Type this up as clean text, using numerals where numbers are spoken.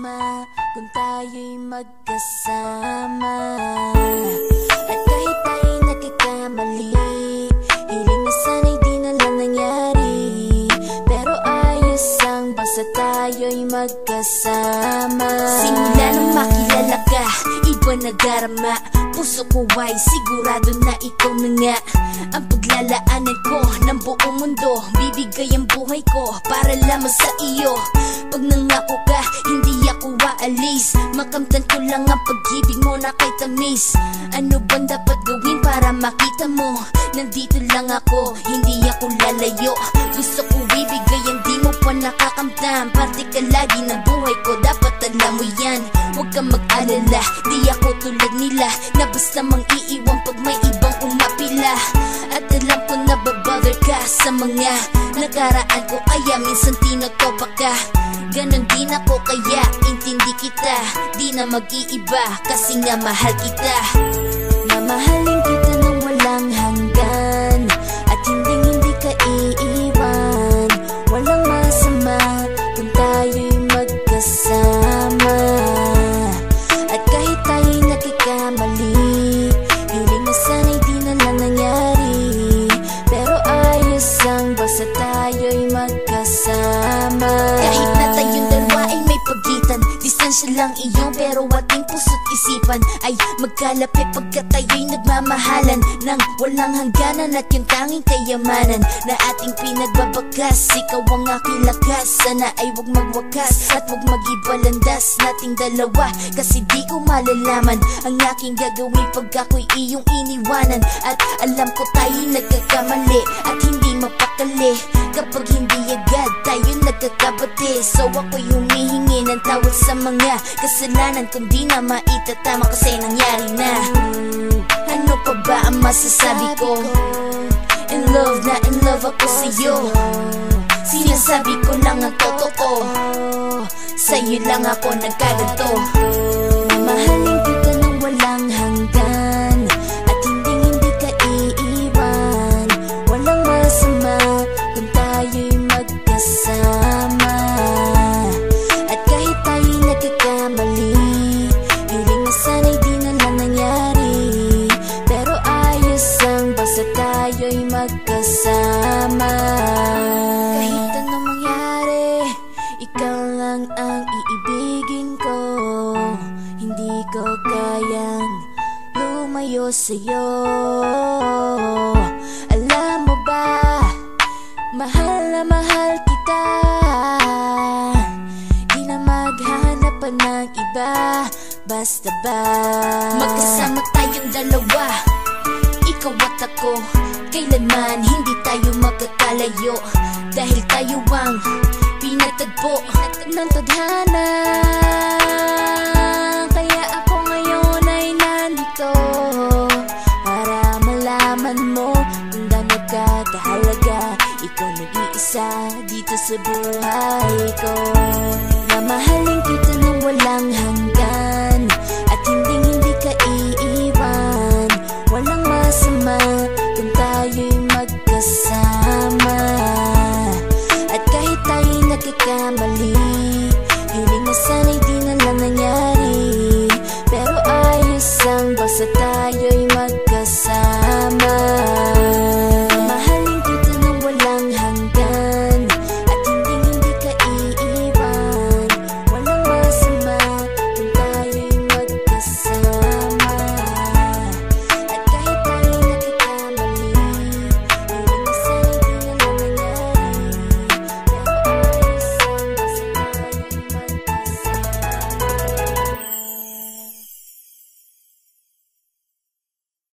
masama kung tayo'y magkasama. At kahit tayo'y nagkakamali, hiling na sana'y di na lang nangyari. Pero ayos ang basta tayo'y magkasama. Simula nang makilala ka, iba nadarama. Puso ko ay sigurado na ikaw na nga ang paglalaanan ko ng buong mundo. Bibigay ang buhay ko para lamang sa iyo. Pag nangako ka, hindi ako aalis. Makamtan ko lang ang pag-ibig mo na kay tamis. Ano bang dapat gawin para makita mo? Nandito lang ako, hindi ako lalayo. Gusto ko ibigay ang di mo pa nakakamtam. Parte ka lagi ng buhay ko, dapat alam mo yan. Huwag kang mag-alala, di ako tulad nila na basta mang iiwan pag may ibang umapila. At alam ko na babother ka sa mga nakaraan ko, kaya minsan tinotopa ka. Ganon din ako kaya intindi kita. Di na mag-iiba kasi nga mahal kita. Mamahalin kita nang walang hanggan at hindi ka iiwan. Walang masama kung tayo'y magkasama. At kahit tayo'y nagkakamali, hiling na sana'y di na lang nangyari. Pero ayos ang basta tayo'y magkasama. Kahit na tayong dalawa ay may pagitan, distansya lang iyon pero ating puso't isipan ay magkalapit pagkat tayo'y nagmamahalan ng walang hangganan. At yung tanging kayamanan na ating pinagbabakas, ikaw ang aking lakas. Sana ay huwag magwakas at huwag mag-ibalandas nating dalawa, kasi di ko malalaman ang aking gagawin pag ako'y iyong iniwanan. At alam ko tayo'y nagkakamali at hindi mapakali kapag hindi agad tayo nagkakabati. So ako'y humihingi ng tawad sa mga kasalanan kung di na maitatama kasi nangyari na. Ano pa ba ang masasabi ko? In love na in love ako sa'yo. Sinasabi ko lang ang totoo, sa'yo lang ako nagkaganto. Mamahalin kita nang walang hanggan at hindi ka iiwan. Walang masama kung tayo'y magkasama. At kahit tayo'y nagkakamali, hiling na sana'y di na lang nangyari. Pero ayos ang basta tayo'y magkasama. Kahit anong mangyari, ikaw lang ang iibigin ko. Hindi ko kayang lumayo sa'yo. Alam mo ba, mahal na mahal kita. Di na maghanap pa ng iba, basta ba magkasama tayong dalawa, ikaw at ako. Kailanman hindi tayo magkakalayo, dahil tayo ang pinatagpo ng tadhana. Kaya ako ngayon ay nandito para malaman mo kung gaano ka kahalaga. Ikaw nag-iisa dito sa buhay ko. Mamahalin kita nang walang hanggan at hindi ka iiwan. Walang masama kung tayo'y magkasama. At kahit tayo'y nagkakamali, hiling na sana'y di na lang nangyari. Pero ayos ang basta tayo'y magkasama.